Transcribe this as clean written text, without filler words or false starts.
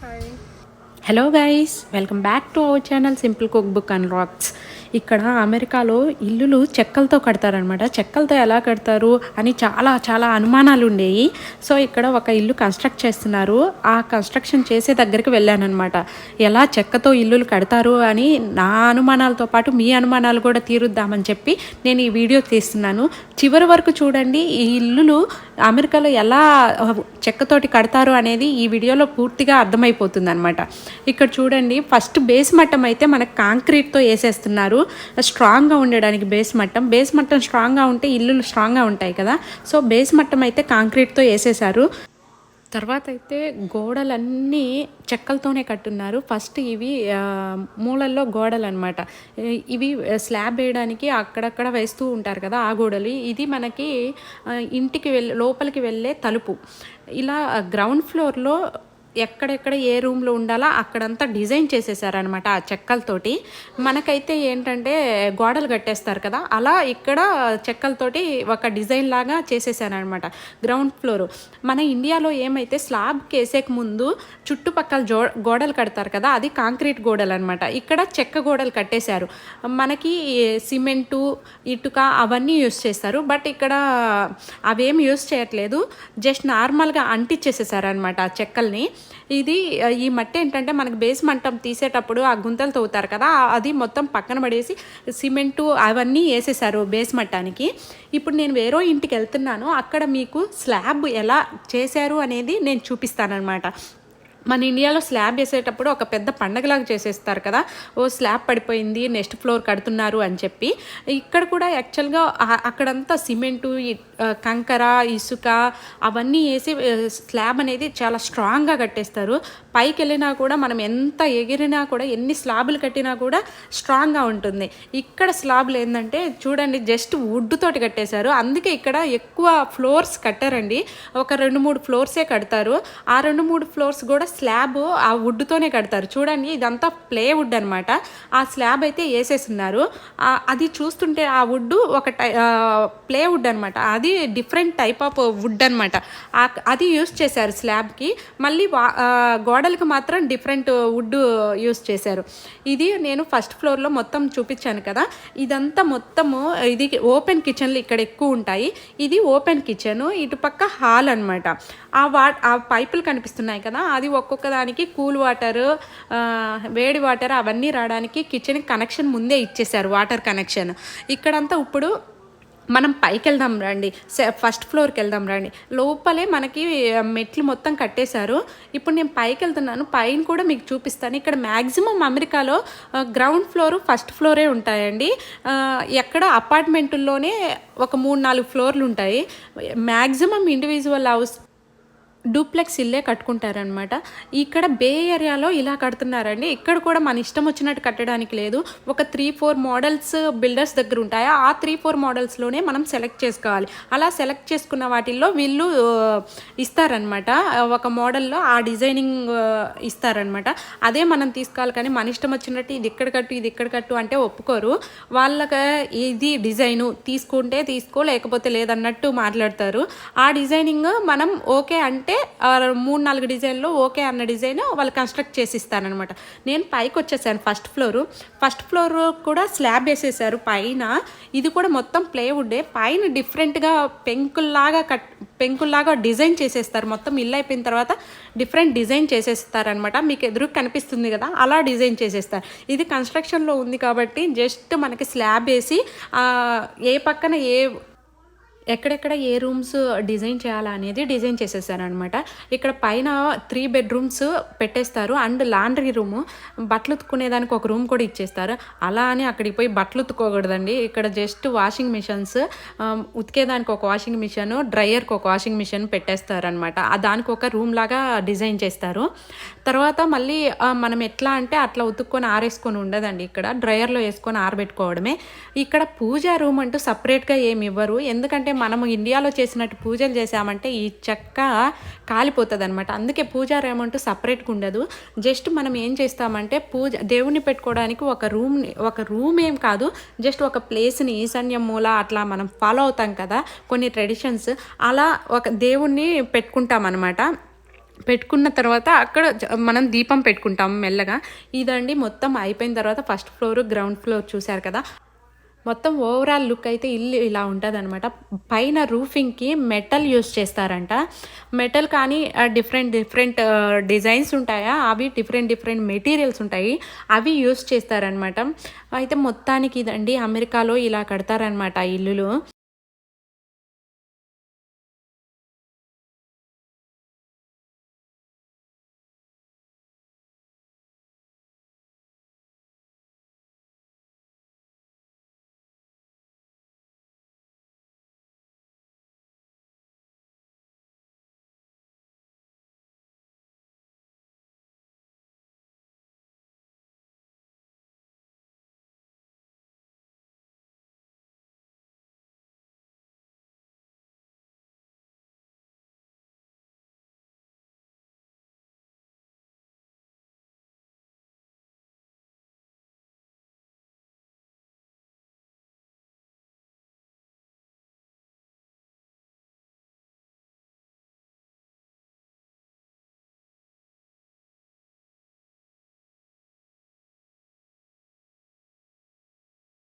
Hi. Hello guys, welcome back to our channel simple cook book and rocks. ఇక్కడ అమెరికాలో ఇల్లులు చెక్కలతో కడతారనమాట. చెక్కలతో ఎలా కడతారు అని చాలా చాలా అనుమానాలు ఉండేవి. సో ఇక్కడ ఒక ఇల్లు కన్స్ట్రక్ట్ చేస్తున్నారు. ఆ కన్స్ట్రక్షన్ చేసే దగ్గరికి వెళ్ళానమాట. ఎలా చెక్కతో ఇల్లులు కడతారు అని నా అనుమానాలతో పాటు మీ అనుమానాలు కూడా తీరుద్దామని చెప్పి నేను ఈ వీడియో తీస్తున్నాను. చివరి వరకు చూడండి. ఈ ఇల్లులు అమెరికాలో ఎలా చెక్కతోటి కడతారు అనేది ఈ వీడియోలో పూర్తిగా అర్థమైపోతుంది అనమాట. ఇక్కడ చూడండి, ఫస్ట్ బేస్ మట్టం అయితే మనకు కాంక్రీట్తో వేసేస్తున్నారు. స్ట్రాంగ్గా ఉండడానికి బేస్ మట్టం స్ట్రాంగ్గా ఉంటే ఇల్లులు స్ట్రాంగ్గా ఉంటాయి కదా. సో బేస్ మట్టం అయితే కాంక్రీట్తో వేసేసారు. తర్వాత అయితే గోడలన్నీ చెక్కలతోనే కట్టున్నారు. ఫస్ట్ ఇవి మూలల్లో గోడలు అనమాట. ఇవి స్లాబ్ వేయడానికి అక్కడక్కడ వేస్తూ ఉంటారు కదా, ఆ గోడలు. ఇది మనకి ఇంటికి లోపలికి వెళ్ళే తలుపు. ఇలా గ్రౌండ్ ఫ్లోర్లో ఎక్కడెక్కడ ఏ రూమ్లో ఉండాలో అక్కడంతా డిజైన్ చేసేసారనమాట ఆ చెక్కలతోటి. మనకైతే ఏంటంటే గోడలు కట్టేస్తారు కదా, అలా ఇక్కడ చెక్కలతోటి ఒక డిజైన్ లాగా చేసేసారనమాట గ్రౌండ్ ఫ్లోర్. మన ఇండియాలో ఏమైతే స్లాబ్కి వేసేక ముందు చుట్టుపక్కల గోడలు కడతారు కదా, అది కాంక్రీట్ గోడలు అనమాట. ఇక్కడ చెక్క గోడలు కట్టేశారు. మనకి సిమెంటు, ఇటుక అవన్నీ యూస్ చేస్తారు. బట్ ఇక్కడ అవేమి యూస్ చేయట్లేదు. జస్ట్ నార్మల్గా అంటించేసేసారనమాట ఆ చెక్కల్ని. ఇది ఈ మట్టి ఏంటంటే మనకి బేస్ మంటం తీసేటప్పుడు ఆ గుంతలు తవ్వుతారు కదా, అది మొత్తం పక్కన పడేసి సిమెంటు అవన్నీ వేసేసారు బేస్ మట్టానికి. ఇప్పుడు నేను వేరే ఇంటికి వెళ్తున్నాను. అక్కడ మీకు స్లాబ్ ఎలా చేశారు అనేది నేను చూపిస్తానమాట. మన ఇండియాలో స్లాబ్ వేసేటప్పుడు ఒక పెద్ద పండగలాగా చేసేస్తారు కదా, ఓ స్లాబ్ పడిపోయింది నెక్స్ట్ ఫ్లోర్ కడుతున్నారు అని చెప్పి. ఇక్కడ కూడా యాక్చువల్గా అక్కడంతా సిమెంటు, కంకర, ఇసుక అవన్నీ వేసి స్లాబ్ అనేది చాలా స్ట్రాంగ్గా కట్టేస్తారు. పైకి వెళ్ళినా కూడా మనం ఎంత ఎగిరినా కూడా, ఎన్ని స్లాబులు కట్టినా కూడా స్ట్రాంగ్గా ఉంటుంది. ఇక్కడ స్లాబ్లు ఏంటంటే చూడండి, జస్ట్ వుడ్ తోటి కట్టేశారు. అందుకే ఇక్కడ ఎక్కువ ఫ్లోర్స్ కట్టారండి. ఒక 2-3 ఫ్లోర్సే కడతారు. ఆ 2-3 ఫ్లోర్స్ కూడా స్లాబ్ ఆ వుడ్తోనే కడతారు. చూడండి, ఇదంతా ప్లేవుడ్ అనమాట. ఆ స్లాబ్ అయితే వేసేస్తున్నారు. అది చూస్తుంటే ఆ వుడ్ ఒక ప్లేవుడ్ అనమాట. అది డిఫరెంట్ టైప్ ఆఫ్ వుడ్ అనమాట. అది యూస్ చేశారు స్లాబ్కి. మళ్ళీ గోడలకు మాత్రం డిఫరెంట్ వుడ్ యూస్ చేశారు. ఇది నేను ఫస్ట్ ఫ్లోర్లో మొత్తం చూపించాను కదా. ఇదంతా మొత్తము ఇది ఓపెన్ కిచెన్లు ఇక్కడ ఎక్కువ ఉంటాయి. ఇది ఓపెన్ కిచెన్, ఇటుపక్క హాల్ అనమాట. ఆ పైపులు కనిపిస్తున్నాయి కదా, అది ఒక్కొక్క దానికి కూల్ వాటర్, వేడి వాటర్ అవన్నీ రావడానికి కిచెన్కి కనెక్షన్ ముందే ఇచ్చేసారు, వాటర్ కనెక్షన్. ఇక్కడంతా ఇప్పుడు మనం పైకి వెళ్దాం రండి, ఫస్ట్ ఫ్లోర్కి వెళ్దాం రండి. లోపలే మనకి మెట్లు మొత్తం కట్టేశారు. ఇప్పుడు నేను పైకి వెళ్తున్నాను, పైన కూడా మీకు చూపిస్తాను. ఇక్కడ మ్యాక్సిమం అమెరికాలో గ్రౌండ్ ఫ్లోర్, ఫస్ట్ ఫ్లోరే ఉంటాయండి. ఎక్కడ అపార్ట్మెంటుల్లోనే ఒక 3-4 ఫ్లోర్లు ఉంటాయి. మ్యాక్సిమం ఇండివిజువల్ హౌస్ డూప్లెక్స్ ఇల్లే కట్టుకుంటారనమాట. ఇక్కడ బే ఏరియాలో ఇలా కడుతున్నారండి. ఇక్కడ కూడా మన ఇష్టం వచ్చినట్టు కట్టడానికి లేదు. ఒక 3-4 మోడల్స్ బిల్డర్స్ దగ్గర ఉంటాయా, ఆ 3-4 మోడల్స్లోనే మనం సెలెక్ట్ చేసుకోవాలి. అలా సెలెక్ట్ చేసుకున్న వాటిల్లో వీళ్ళు ఇస్తారనమాట. ఒక మోడల్లో ఆ డిజైనింగ్ ఇస్తారనమాట. అదే మనం తీసుకోవాలి. కానీ మన ఇష్టం వచ్చినట్టు ఇది ఇక్కడ కట్టు, ఇది ఇక్కడ కట్టు అంటే ఒప్పుకోరు. వాళ్ళకి ఇది డిజైను తీసుకుంటే తీసుకో, లేకపోతే లేదన్నట్టు మాట్లాడతారు. ఆ డిజైనింగ్ మనం ఓకే అంటే 3-4 డిజైన్లో ఓకే అన్న డిజైన్ వాళ్ళు కన్స్ట్రక్ట్ చేసి ఇస్తారనమాట. నేను పైకి వచ్చేసాను, ఫస్ట్ ఫ్లోర్ కూడా స్లాబ్ వేసేసారు పైన. ఇది కూడా మొత్తం ప్లేవుడ్డే. పైన డిఫరెంట్గా పెంకుల్లాగా డిజైన్ చేసేస్తారు. మొత్తం ఇల్లు అయిపోయిన తర్వాత డిఫరెంట్ డిజైన్ చేసేస్తారనమాట. మీకు ఎదురు కనిపిస్తుంది కదా, అలా డిజైన్ చేసేస్తారు. ఇది కన్స్ట్రక్షన్లో ఉంది కాబట్టి జస్ట్ మనకి స్లాబ్ వేసి ఏ పక్కన ఎక్కడెక్కడ ఏ రూమ్స్ డిజైన్ చేయాలా అనేది డిజైన్ చేసేసారనమాట. ఇక్కడ పైన 3 బెడ్రూమ్స్ పెట్టేస్తారు. అండ్ లాండ్రీ రూము, బట్టలు ఉతుక్కునేదానికి ఒక రూమ్ కూడా ఇచ్చేస్తారు. అలా అని అక్కడికి పోయి బట్టలు ఉతుక్కోకూడదండి. ఇక్కడ జస్ట్ వాషింగ్ మిషన్స్, ఉతికేదానికి ఒక వాషింగ్ మిషన్, డ్రయర్కి ఒక వాషింగ్ మిషన్ పెట్టేస్తారనమాట. దానికి ఒక రూమ్ లాగా డిజైన్ చేస్తారు. తర్వాత మళ్ళీ మనం ఎట్లా అంటే అట్లా ఉతుక్కొని ఆరేసుకొని ఉండదండి. ఇక్కడ డ్రయర్లో వేసుకొని ఆరబెట్టుకోవడమే. ఇక్కడ పూజా రూమ్ అంటూ సపరేట్గా ఏమి ఇవ్వరు. ఎందుకంటే మనము ఇండియాలో చేసినట్టు పూజలు చేసామంటే ఈ చెక్క కాలిపోతుంది అనమాట. అందుకే పూజా రూమ్ అంటూ సపరేట్గా ఉండదు. జస్ట్ మనం ఏం చేస్తామంటే దేవుణ్ణి పెట్టుకోవడానికి ఒక రూమ్ ఏం కాదు, జస్ట్ ఒక ప్లేస్ని ఈశాన్య మూల అట్లా మనం ఫాలో అవుతాం కదా కొన్ని ట్రెడిషన్స్, అలా ఒక దేవుణ్ణి పెట్టుకుంటాం అనమాట. పెట్టుకున్న తర్వాత అక్కడ మనం దీపం పెట్టుకుంటాం మెల్లగా. ఇదండి మొత్తం అయిపోయిన తర్వాత ఫస్ట్ ఫ్లోర్, గ్రౌండ్ ఫ్లోర్ చూశారు కదా! మొత్తం ఓవరాల్ లుక్ అయితే ఇల్లు ఇలా ఉంటుందన్నమాట. పైన రూఫింగ్‌కి మెటల్ యూజ్ చేస్తారంట. మెటల్ కానీ డిఫరెంట్ డిజైన్స్ ఉంటాయా, అవి డిఫరెంట్ మెటీరియల్స్ ఉంటాయి. అవి యూజ్ చేస్తారనమాట. అయితే మొత్తానికి ఇదండి అమెరికాలో ఇలా కడతారనమాట ఇల్లులు.